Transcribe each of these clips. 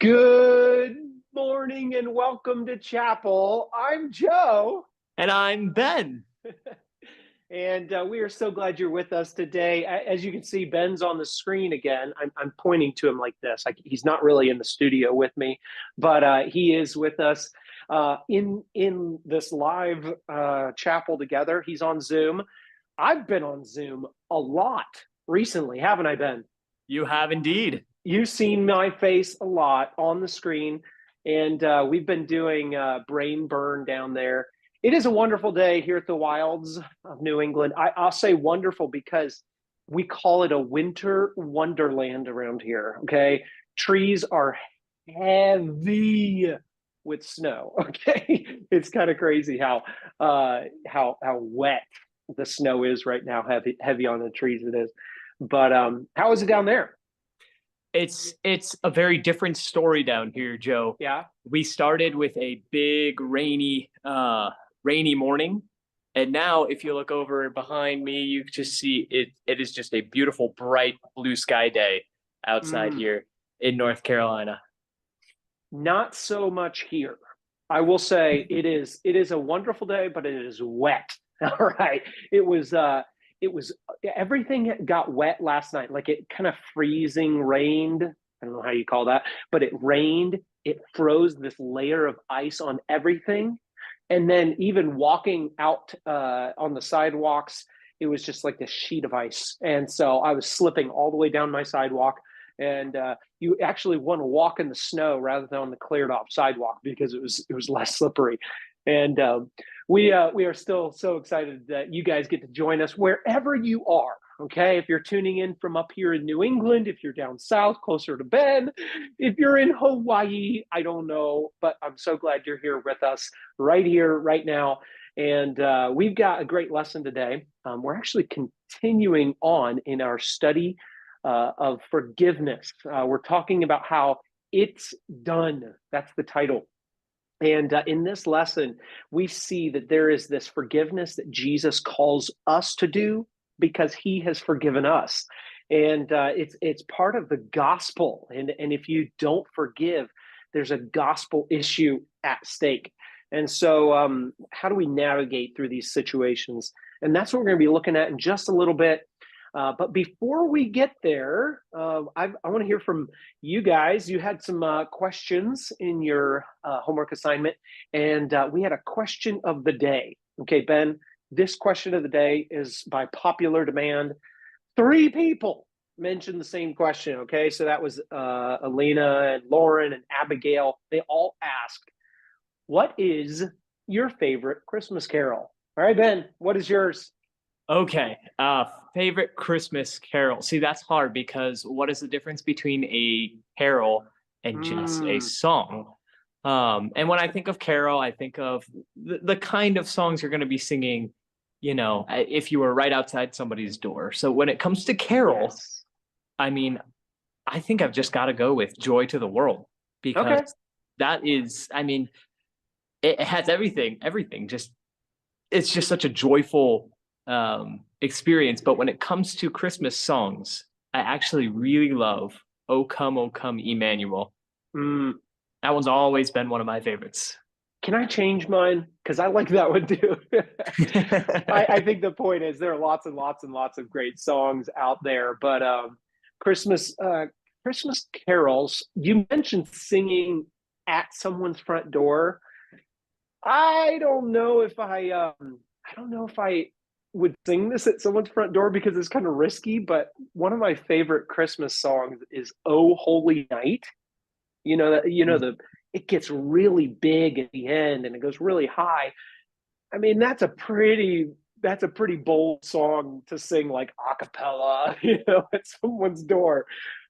Good morning and welcome to chapel. I'm Joe, And I'm Ben. and we are so glad you're with us today. As you can see, Ben's on the screen again. I'm pointing to him like this. He's not really in the studio with me, but he is with us in this live chapel together. He's on Zoom. I've been on Zoom a lot recently, haven't I, Ben? You have indeed. You've seen my face a lot on the screen, and we've been doing brain burn down there. It is a wonderful day here at the Wilds of New England. I'll say wonderful because we call it a winter wonderland around here. Okay, trees are heavy with snow. Okay, it's kind of crazy how wet the snow is right now. Heavy on the trees it is. But how is it down there? It's a very different story down here, Joe. Yeah. We started with a big rainy morning, and now if you look over behind me, you just see it is just a beautiful bright blue sky day outside Mm. here in North Carolina. Not so much here. I will say it is a wonderful day, but it is wet. All right. It was everything got wet last night. Like it kind of freezing rained. I don't know how you call that, but it rained. It froze this layer of ice on everything. And then even walking out on the sidewalks, it was just like this sheet of ice. And so I was slipping all the way down my sidewalk. And you actually want to walk in the snow rather than on the cleared off sidewalk because it was less slippery. And we are still so excited that you guys get to join us wherever you are. Okay, if you're tuning in from up here in New England, if you're down south closer to Ben, if you're in Hawaii, I don't know, but I'm so glad you're here, right now. And we've got a great lesson today. We're actually continuing on in our study of forgiveness. We're talking about how it's done. That's the title. And in this lesson, we see that there is this forgiveness that Jesus calls us to do because he has forgiven us. And it's part of the gospel. And if you don't forgive, there's a gospel issue at stake. And so, how do we navigate through these situations? And that's what we're going to be looking at in just a little bit. But before we get there, I want to hear from you guys. You had some questions in your homework assignment, and we had a question of the day. Okay, Ben, this question of the day is by popular demand. Three people mentioned the same question. Okay, so that was Elena and Lauren and Abigail. They all asked, what is your favorite Christmas carol? All right, Ben, what is yours? Okay, favorite Christmas carol. See, that's hard because what is the difference between a carol and just a Mm, song? And when I think of carol, I think of the kind of songs you're going to be singing, if you were right outside somebody's door. So when it comes to carol, yes. I mean, I think I've just got to go with Joy to the World because Okay. that is, I mean, it has everything. Just it's just such a joyful experience. But when it comes to Christmas songs, I actually really love O Come, Emmanuel." Mm, That one's always been one of my favorites. can I change mine? Because I like that one too. I think the point is there are lots and lots and lots of great songs out there, but Christmas Christmas carols. You mentioned singing at someone's front door. I don't know if I would sing this at someone's front door because it's kind of risky. But one of my favorite Christmas songs is "Oh Holy Night." The it gets really big at the end and it goes really high. I mean, that's a pretty bold song to sing like a cappella, at someone's door.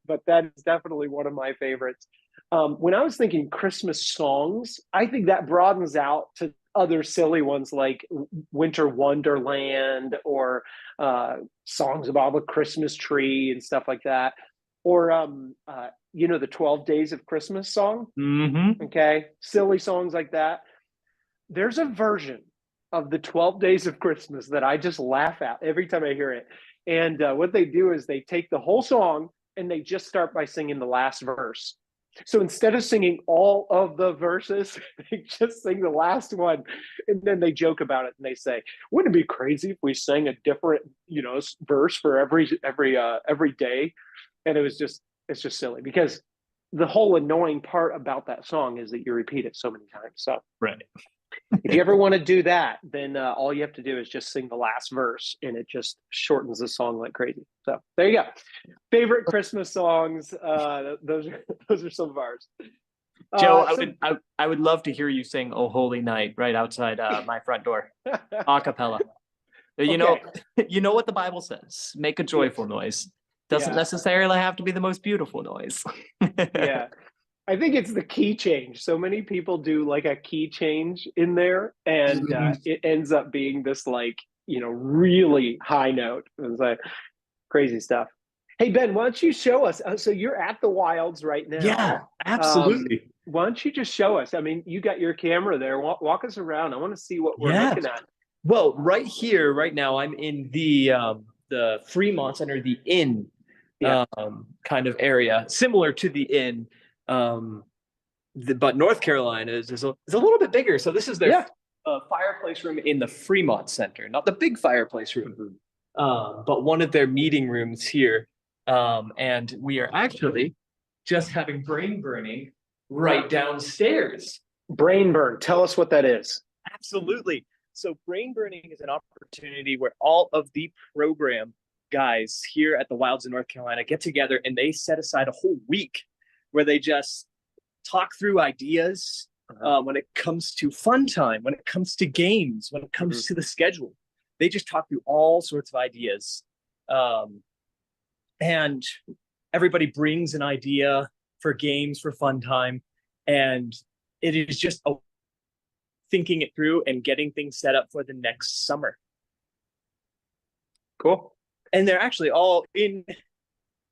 But that is definitely one of my favorites. When I was thinking Christmas songs, I think that broadens out to other silly ones like Winter Wonderland or songs about the Christmas tree and stuff like that. Or the 12 Days of Christmas song. Hmm. Okay, silly songs like that. There's a version of the 12 Days of Christmas that I just laugh at every time I hear it. And what they do is they take the whole song and they just start by singing the last verse. So instead of singing all of the verses, they just sing the last one, and then they joke about it and they say, "Wouldn't it be crazy if we sang a different, verse for every day?" And it's just silly because the whole annoying part about that song is that you repeat it so many times. So Right. if you ever want to do that, then all you have to do is just sing the last verse, and it just shortens the song like crazy. So there you go. Favorite Christmas songs. Those are those are some of ours. Joe, So I would love to hear you sing "Oh Holy Night" right outside my front door, a cappella. You know, okay. you know what the Bible says. Make a joyful Yes. noise. Doesn't Yeah. necessarily have to be the most beautiful noise. Yeah. I think it's the key change. So many people do like a key change in there, and Mhm. it ends up being this like really high note. It's like crazy stuff. Hey Ben, why don't you show us? So you're at the Wilds right now. Yeah, absolutely. Why don't you just show us? I mean, you got your camera there. Walk us around. I want to see what we're Yeah. looking at. Well, right here, right now, I'm in the Fremont Center, the inn Yeah. kind of area, similar to the inn. Um, but North Carolina is a little bit bigger. So this is their Yeah. fireplace room in the Fremont Center, not the big fireplace room, but one of their meeting rooms here. And we are actually just having brain burning right downstairs. Brain burn. Tell us what that is. Absolutely. So brain burning is an opportunity where all of the program guys here at the Wilds in North Carolina get together and they set aside a whole week where they just talk through ideas when it comes to fun time, when it comes to games, when it comes to the schedule. They just talk through all sorts of ideas. And everybody brings an idea for games for fun time. And it is just thinking it through and getting things set up for the next summer. Cool. And they're actually all in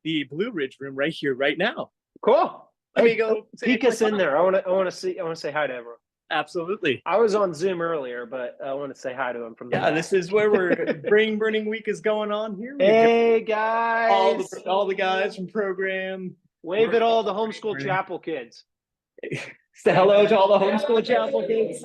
the Blue Ridge room right here, right now. Cool. Let me go peek us in there. I want to say hi to everyone. Absolutely. I was on Zoom earlier, but I want to say hi to him from Yeah, this is where we're brain burning week is going on here. Hey guys, all the guys from program. Wave at all the homeschool chapel kids. Say hello to all the homeschool chapel kids.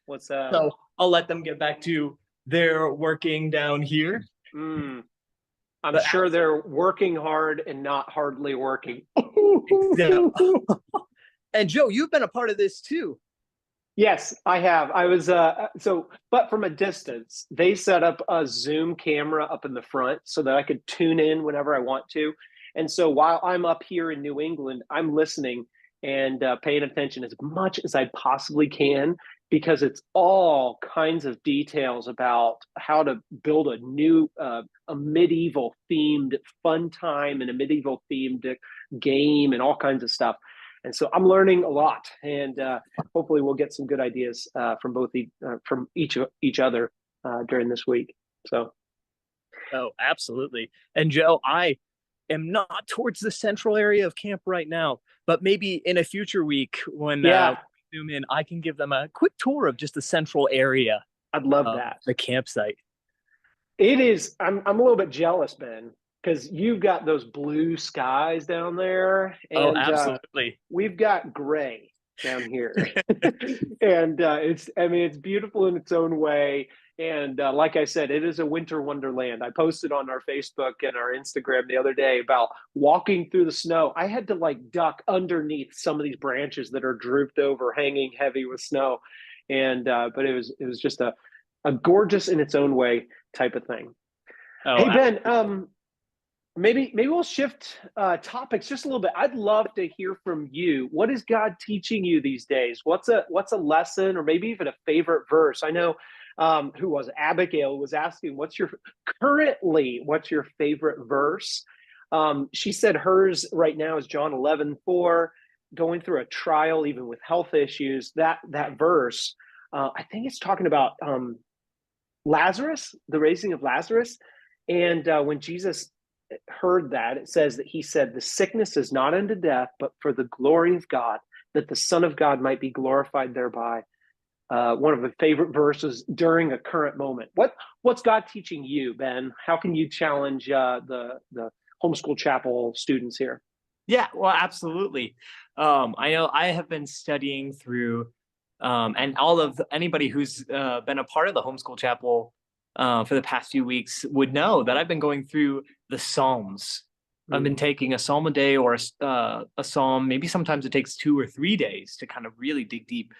What's up? So I'll let them get back to their working down here. I'm sure they're working hard and not hardly working. And Joe, you've been a part of this too. Yes, I have. I was but from a distance. They set up a Zoom camera up in the front so that I could tune in whenever I want to. And so while I'm up here in New England, I'm listening and paying attention as much as I possibly can, because it's all kinds of details about how to build a new a medieval themed fun time and a medieval themed game and all kinds of stuff. And so I'm learning a lot, and hopefully we'll get some good ideas from each other during this week. So, oh, absolutely. And Joe, I am not towards the central area of camp right now, but maybe in a future week when we zoom in, I can give them a quick tour of just the central area. I'd love that. The campsite. It is. I'm a little bit jealous, Ben, because you've got those blue skies down there, and absolutely. We've got gray down here, and it's beautiful in its own way. And like I said, it is a winter wonderland. I posted on our Facebook and our Instagram the other day about walking through the snow. I had to like duck underneath some of these branches that are drooped over, hanging heavy with snow, and but it was just a gorgeous in its own way type of thing. Hey Ben, maybe we'll shift topics just a little bit. I'd love to hear from you. What is God teaching you these days? What's a lesson, or maybe even a favorite verse? I know who was Abigail was asking, what's your favorite verse? She said hers right now is John 11:4, going through a trial even with health issues. That verse, I think it's talking about Lazarus, the raising of Lazarus. And when Jesus heard that, it says that he said, the sickness is not unto death, but for the glory of God, that the Son of God might be glorified thereby. One of the favorite verses during a current moment. What's God teaching you, Ben? How can you challenge the homeschool chapel students here? Yeah, well, absolutely. I know I have been studying through, and all of anybody who's been a part of the homeschool chapel for the past few weeks would know that I've been going through the Psalms. I've Mm. been taking a psalm a day or a psalm. Maybe sometimes it takes 2 or 3 days to kind of really dig deep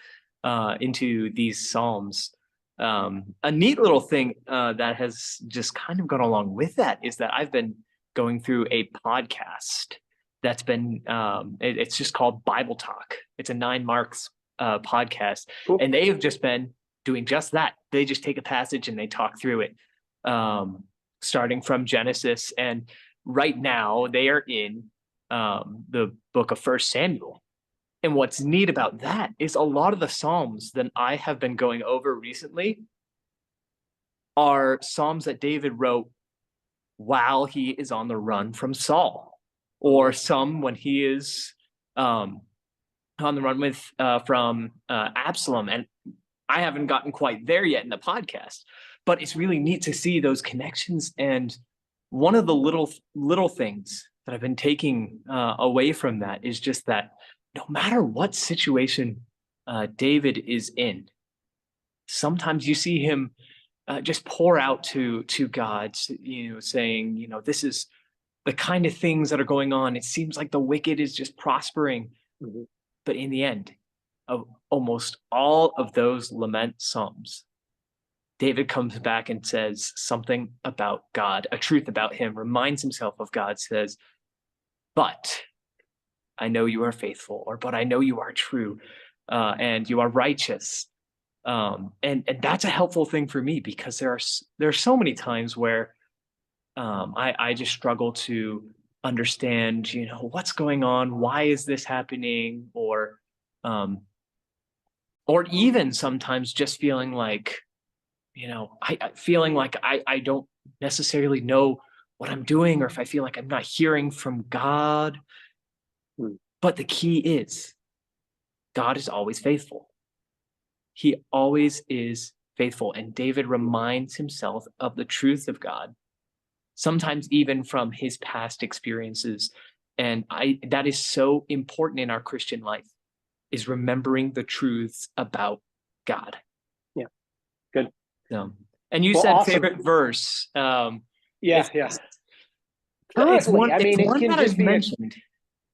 into these psalms. A neat little thing that has just kind of gone along with that is that I've been going through a podcast that's been it's just called Bible Talk. It's a 9 Marks podcast, Cool. and they have just been doing just that. They just take a passage and they talk through it, starting from Genesis, and right now they are in the book of First Samuel. And what's neat about that is a lot of the Psalms that I have been going over recently are Psalms that David wrote while he is on the run from Saul, or some when he is um, on the run with from Absalom. And I haven't gotten quite there yet in the podcast, but it's really neat to see those connections. And one of the little things that I've been taking away from that is just that no matter what situation David is in, sometimes you see him just pour out to God, saying, this is the kind of things that are going on. It seems like the wicked is just prospering. Mhm. But in the end of almost all of those lament psalms, David comes back and says something about God, a truth about him, reminds himself of God, says, but I know you are faithful, or but I know you are true, and you are righteous. And that's a helpful thing for me because there are so many times where I just struggle to understand, what's going on, why is this happening, um, or even sometimes just feeling like, feeling like I don't necessarily know what I'm doing, or if I feel like I'm not hearing from God. Mm. But the key is God is always faithful. He always is faithful. And David reminds himself of the truth of God, sometimes even from his past experiences. And that is so important in our Christian life, is remembering the truths about God. Yeah. Good. And you Well, said awesome. favorite verse. Yeah. It's Yeah. it's Currently, one I it's mean, it one can that just I've be mentioned. a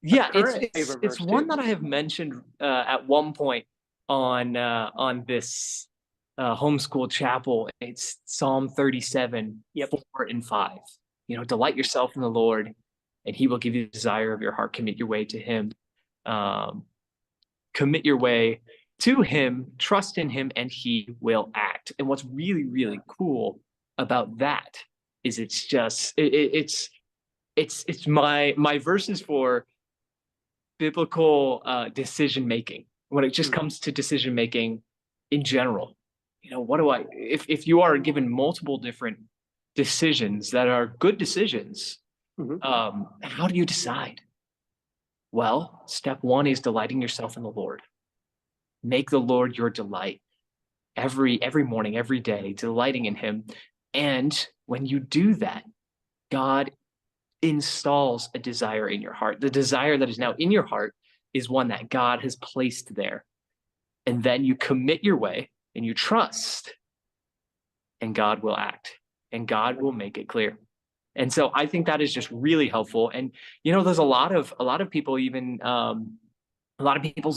Yeah, it's current it's favorite it's verse one too. that I have mentioned at one point on this homeschool chapel. It's Psalm 37, Yep. 4 and 5. Delight yourself in the Lord, and He will give you the desire of your heart. Commit your way to Him. Um, commit your way to Him. Trust in Him, and He will act. And what's really really cool about that is it's just it's my verses for biblical decision making when it just Mm. comes to decision making in general. What do I if you are given multiple different decisions that are good decisions, Mhm. how do you decide? Well, step one is delighting yourself in the Lord. Make the Lord your delight every morning, every day, delighting in Him. And when you do that, God installs a desire in your heart. The desire that is now in your heart is one that God has placed there. And then you commit your way and you trust, and God will act, and God will make it clear. And so I think that is just really helpful. And there's a lot of people, even a lot of people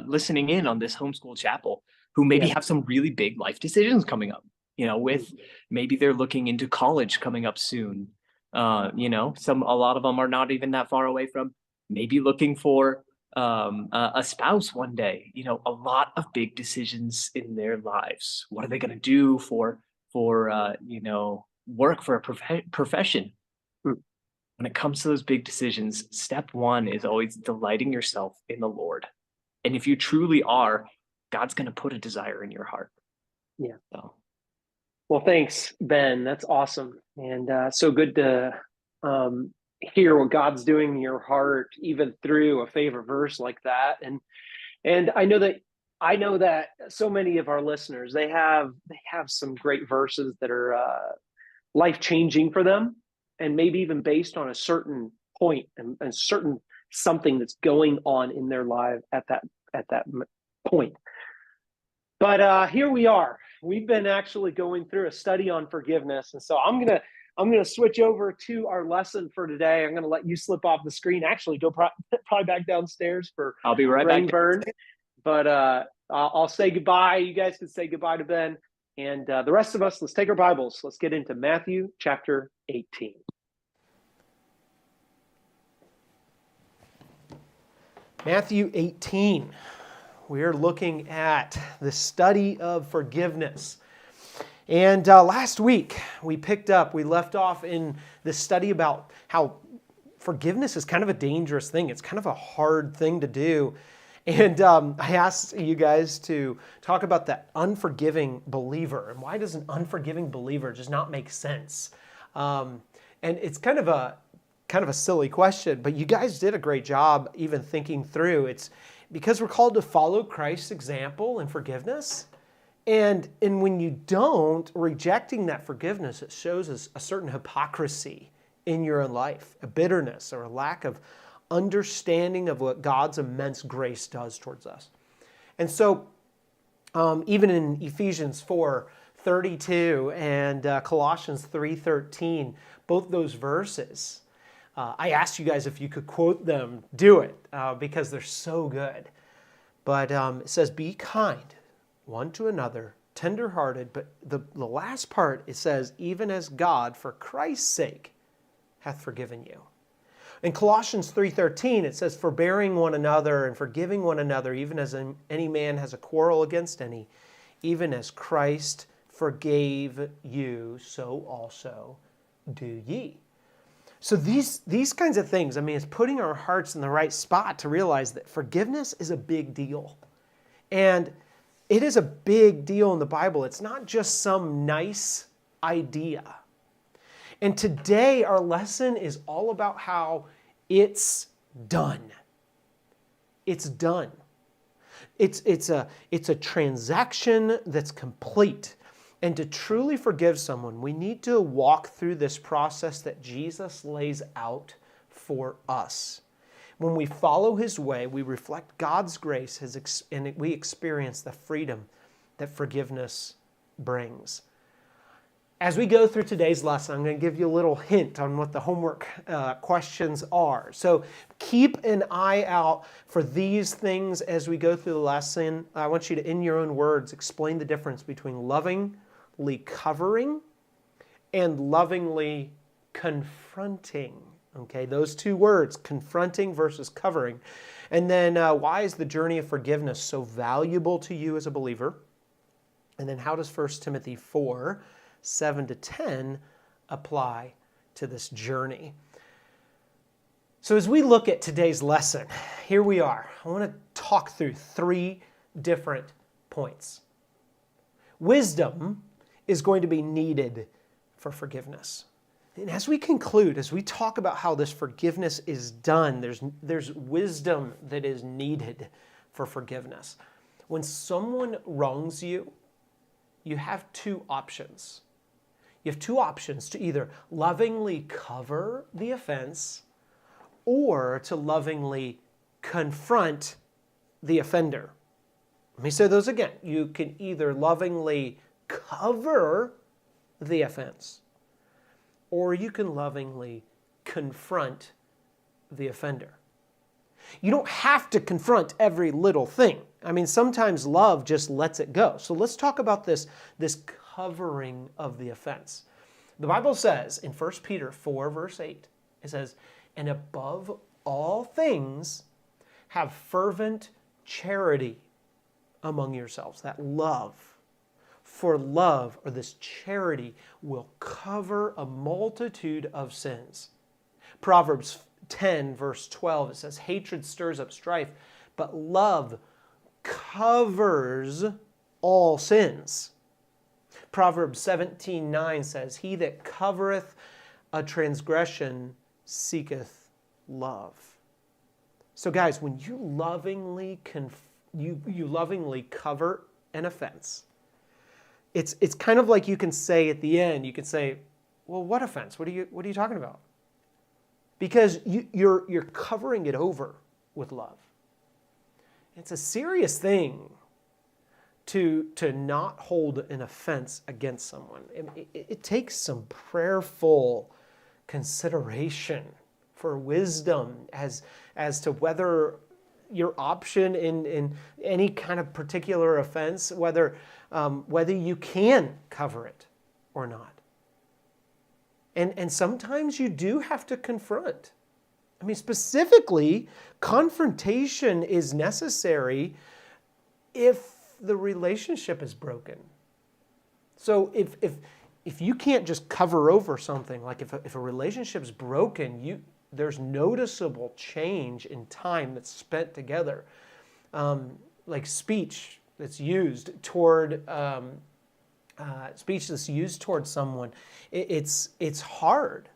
listening in on this homeschool chapel, who maybe Yeah. have some really big life decisions coming up. With maybe they're looking into college coming up soon. A lot of them are not even that far away from maybe looking for a spouse one day. A lot of big decisions in their lives. What are they going to do for work, for a profession? Mm. When it comes to those big decisions, step one is always delighting yourself in the Lord. And if you truly are, God's going to put a desire in your heart. Yeah. So, Well, thanks, Ben. That's awesome, and so good to hear what God's doing in your heart, even through a favorite verse like that. And I know that so many of our listeners they have some great verses that are life changing for them, and maybe even based on a certain point and certain something that's going on in their life at that point. But here we are. We've been actually going through a study on forgiveness, and so I'm gonna switch over to our lesson for today. I'm gonna let you slip off the screen. Actually, go probably back downstairs for I'll be right rain back. burn. But I'll say goodbye. You guys can say goodbye to Ben, and the rest of us, let's take our Bibles. Let's get into Matthew chapter 18. Matthew 18. We're looking at the study of forgiveness. And last week we left off in this study about how forgiveness is kind of a dangerous thing. It's kind of a hard thing to do. And I asked you guys to talk about that unforgiving believer. And why does an unforgiving believer just not make sense? And it's kind of a silly question, but you guys did a great job even thinking through. It's because we're called to follow Christ's example in forgiveness. And when you don't, rejecting that forgiveness, it shows us a certain hypocrisy in your own life, a bitterness or a lack of understanding of what God's immense grace does towards us. And so even in Ephesians 4:32 and Colossians 3:13, both those verses, I asked you guys if you could quote them, do it, because they're so good. But it says, be kind one to another, tender-hearted. But the last part, it says, even as God, for Christ's sake, hath forgiven you. In Colossians 3:13, it says, forbearing one another and forgiving one another, even as any man has a quarrel against any, even as Christ forgave you, so also do ye. So these kinds of things, I mean, it's putting our hearts in the right spot to realize that forgiveness is a big deal. And it is a big deal in the Bible. It's not just some nice idea. And today our lesson is all about how it's done. It's done. It's a transaction that's complete. And to truly forgive someone, we need to walk through this process that Jesus lays out for us. When we follow His way, we reflect God's grace, and we experience the freedom that forgiveness brings. As we go through today's lesson, I'm going to give you a little hint on what the homework questions are. So keep an eye out for these things as we go through the lesson. I want you to, in your own words, explain the difference between lovingly covering and lovingly confronting. Okay, those two words, confronting versus covering. And then why is the journey of forgiveness so valuable to you as a believer? And then how does 1 Timothy 4:7-10 apply to this journey? So as we look at today's lesson, here we are. I want to talk through 3 different points. Wisdom is going to be needed for forgiveness. And as we conclude, as we talk about how this forgiveness is done, there's wisdom that is needed for forgiveness. When someone wrongs you, you have 2 options. You have 2 options to either lovingly cover the offense or to lovingly confront the offender. Let me say those again. You can either lovingly cover the offense or you can lovingly confront the offender. You don't have to confront every little thing. I mean, sometimes love just lets it go. So let's talk about this covering of the offense. The Bible says in 1 Peter 4:8, it says, and above all things, have fervent charity among yourselves. That love. For love, or this charity, will cover a multitude of sins. Proverbs 10:12, it says, hatred stirs up strife, but love covers all sins. Proverbs 17:9 says, he that covereth a transgression seeketh love. So guys, when you lovingly cover an offense, it's kind of like you can say at the end, you can say, well, what offense? What are you talking about? because you're covering it over with love. It's a serious thing to not hold an offense against someone. It takes some prayerful consideration for wisdom as to whether your option in any kind of particular offense, whether you can cover it or not. And sometimes you do have to confront. I mean, specifically, confrontation is necessary if the relationship is broken. So if you can't just cover over something, like if a relationship's broken, there's noticeable change in time that's spent together. Like speech that's used toward someone, it's hard.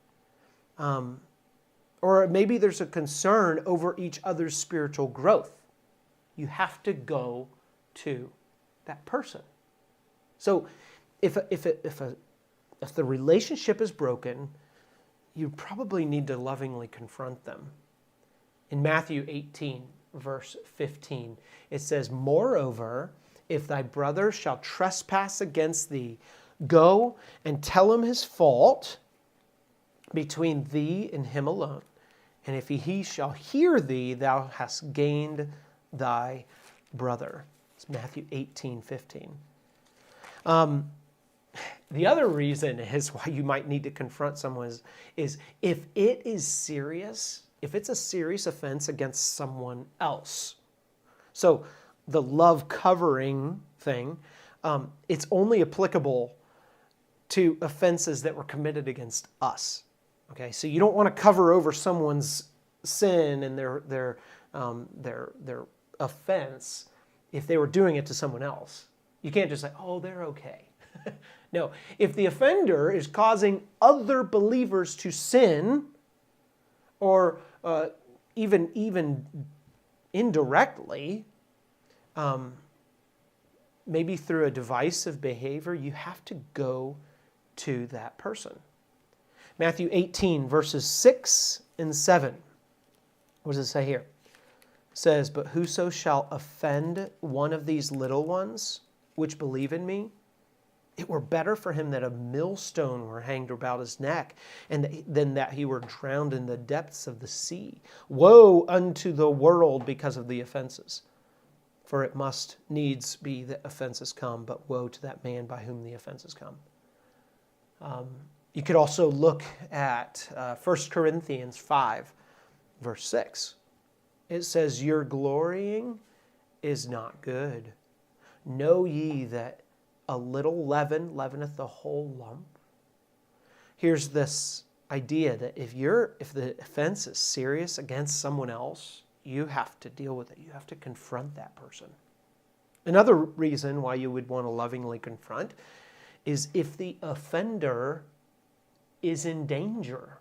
Or maybe there's a concern over each other's spiritual growth. You have to go to that person. So if the relationship is broken, you probably need to lovingly confront them. In Matthew 18, verse 15, it says, "Moreover, if thy brother shall trespass against thee, go and tell him his fault between thee and him alone. And if he shall hear thee, thou hast gained thy brother." It's Matthew 18:15. The other reason is why you might need to confront someone is if it is serious, if it's a serious offense against someone else. So the love covering thing, it's only applicable to offenses that were committed against us. Okay, so you don't want to cover over someone's sin and their offense if they were doing it to someone else. You can't just say, "Oh, they're okay." No, if the offender is causing other believers to sin, or even indirectly, maybe through a divisive behavior, you have to go to that person. Matthew 18, verses 6 and 7. What does it say here? It says, "But whoso shall offend one of these little ones which believe in me, it were better for him that a millstone were hanged about his neck, and than that he were drowned in the depths of the sea. Woe unto the world because of the offenses. For it must needs be that offenses come, but woe to that man by whom the offenses come." You could also look at 1 Corinthians 5, verse 6. It says, "Your glorying is not good. Know ye that a little leaven leaveneth the whole lump?" Here's this idea that if the offense is serious against someone else, you have to deal with it. You have to confront that person. Another reason why you would want to lovingly confront is if the offender is in danger.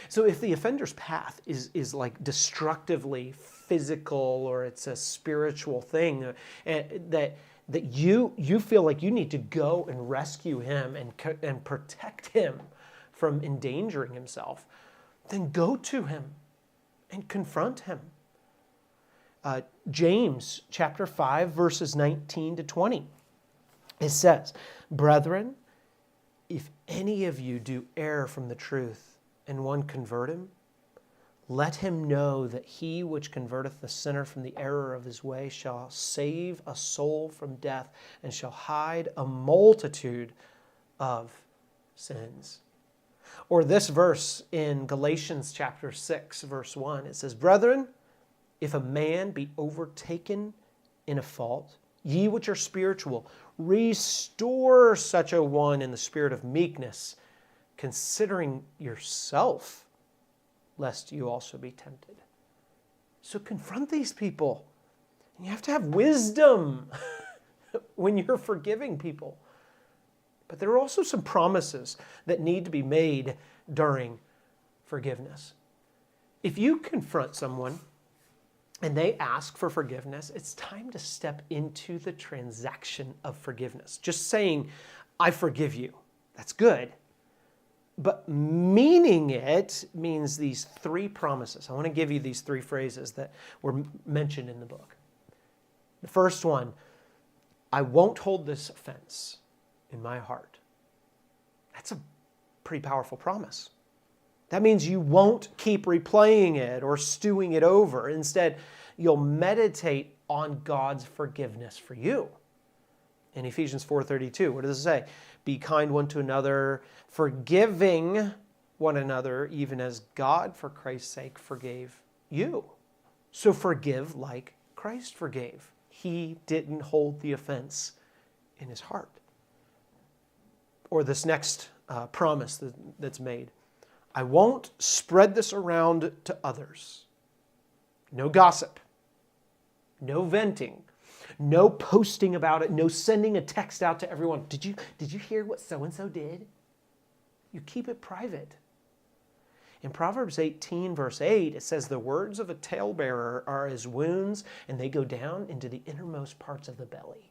So if the offender's path is like destructively physical, or it's a spiritual thing that you feel like you need to go and rescue him and protect him from endangering himself, then go to him and confront him. James chapter 5, verses 19 to 20. It says, "Brethren, if any of you do err from the truth, and one convert him, let him know that he which converteth the sinner from the error of his way shall save a soul from death, and shall hide a multitude of sins." Or this verse in Galatians chapter 6, verse 1, it says, "Brethren, if a man be overtaken in a fault, ye which are spiritual, restore such a one in the spirit of meekness, considering yourself, lest you also be tempted." So confront these people. And you have to have wisdom when you're forgiving people. But there are also some promises that need to be made during forgiveness. If you confront someone and they ask for forgiveness, it's time to step into the transaction of forgiveness. Just saying, "I forgive you," that's good. But meaning it means these three promises. I want to give you these three phrases that were mentioned in the book. The first one, I won't hold this offense in my heart. That's a pretty powerful promise. That means you won't keep replaying it or stewing it over. Instead, you'll meditate on God's forgiveness for you. In Ephesians 4:32, what does it say? Be kind one to another, forgiving one another, even as God, for Christ's sake, forgave you. So forgive like Christ forgave. He didn't hold the offense in his heart. Or this next promise that's made. I won't spread this around to others. No gossip. No venting. No posting about it. No sending a text out to everyone. Did you hear what so-and-so did? You keep it private. In Proverbs 18, verse 8, it says, the words of a talebearer are as wounds, and they go down into the innermost parts of the belly.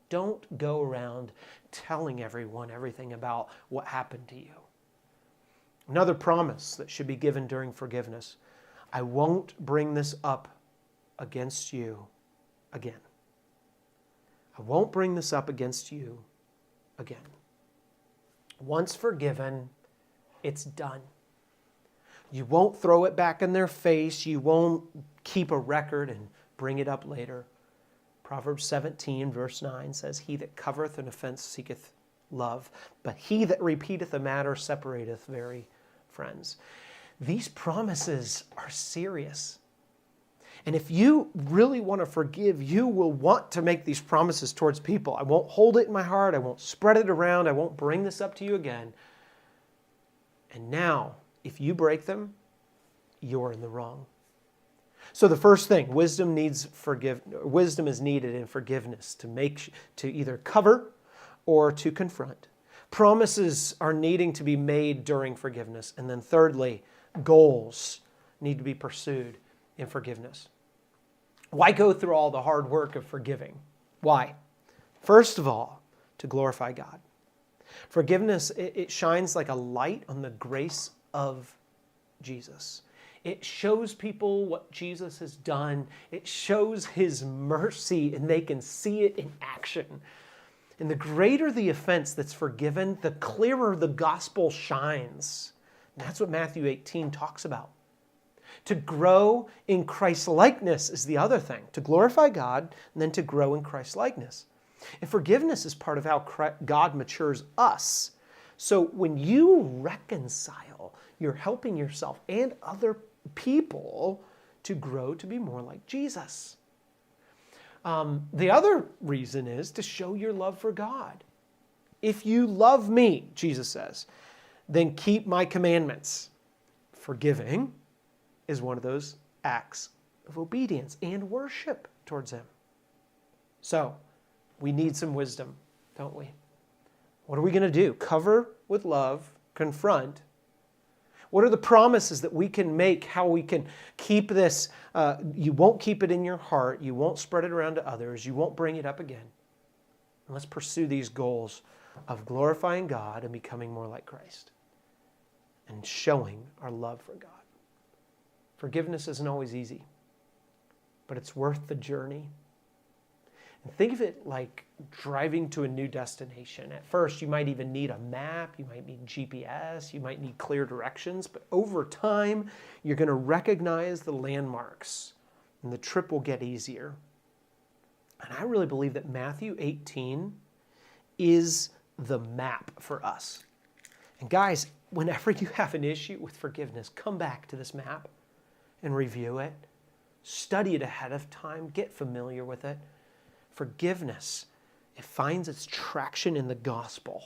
Don't go around telling everyone everything about what happened to you. Another promise that should be given during forgiveness. I won't bring this up against you again. I won't bring this up against you again. Once forgiven, it's done. You won't throw it back in their face. You won't keep a record and bring it up later. Proverbs 17, verse 9 says, he that covereth an offense seeketh love, but he that repeateth a matter separateth very friends. These promises are serious. And if you really want to forgive, you will want to make these promises towards people. I won't hold it in my heart. I won't spread it around. I won't bring this up to you again. And now, if you break them, you're in the wrong. So the first thing, wisdom is needed in forgiveness to either cover or to confront. Promises are needing to be made during forgiveness. And then thirdly, goals need to be pursued in forgiveness. Why go through all the hard work of forgiving? Why? First of all, to glorify God. Forgiveness, it shines like a light on the grace of Jesus. It shows people what Jesus has done. It shows his mercy, and they can see it in action. And the greater the offense that's forgiven, the clearer the gospel shines. And that's what Matthew 18 talks about. To grow in Christ-likeness is the other thing. To glorify God, and then to grow in Christ-likeness. And forgiveness is part of how God matures us. So when you reconcile, you're helping yourself and other people to grow to be more like Jesus. The other reason is to show your love for God. If you love me, Jesus says, then keep my commandments. Forgiving is one of those acts of obedience and worship towards him. So, we need some wisdom, don't we? What are we going to do? Cover with love, confront. What are the promises that we can make, how we can keep this? You won't keep it in your heart. You won't spread it around to others. You won't bring it up again. And let's pursue these goals of glorifying God and becoming more like Christ and showing our love for God. Forgiveness isn't always easy, but it's worth the journey. And think of it like driving to a new destination. At first, you might even need a map, you might need GPS, you might need clear directions, but over time, you're going to recognize the landmarks, and the trip will get easier. And I really believe that Matthew 18 is the map for us. And guys, whenever you have an issue with forgiveness, come back to this map and review it. Study it ahead of time. Get familiar with it. Forgiveness, it finds its traction in the gospel.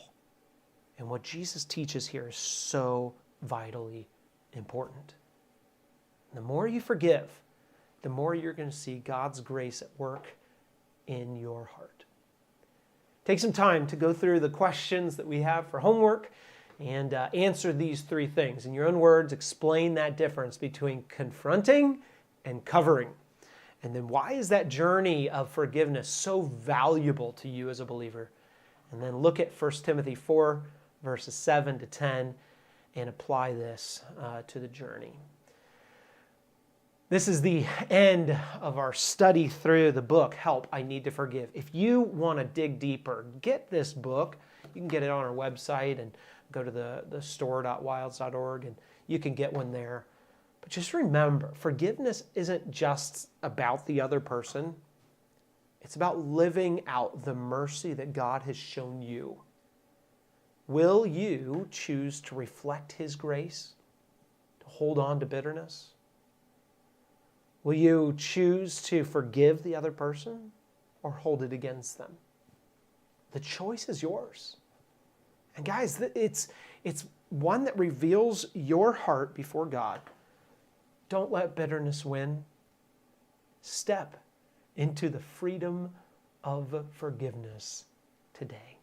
And what Jesus teaches here is so vitally important. The more you forgive, the more you're going to see God's grace at work in your heart. Take some time to go through the questions that we have for homework and answer these three things. In your own words, explain that difference between confronting and covering. And then why is that journey of forgiveness so valuable to you as a believer? And then look at 1 Timothy 4, verses 7 to 10, and apply this to the journey. This is the end of our study through the book, Help, I Need to Forgive. If you want to dig deeper, get this book. You can get it on our website and go to the store.wilds.org and you can get one there. But just remember, forgiveness isn't just about the other person. It's about living out the mercy that God has shown you. Will you choose to reflect His grace, to hold on to bitterness? Will you choose to forgive the other person or hold it against them? The choice is yours. And guys, it's one that reveals your heart before God. Don't let bitterness win. Step into the freedom of forgiveness today.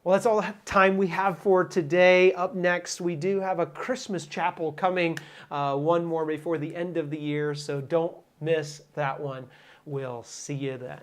Well, that's all the time we have for today. Up next, we do have a Christmas chapel coming, one more before the end of the year, so don't miss that one. We'll see you then.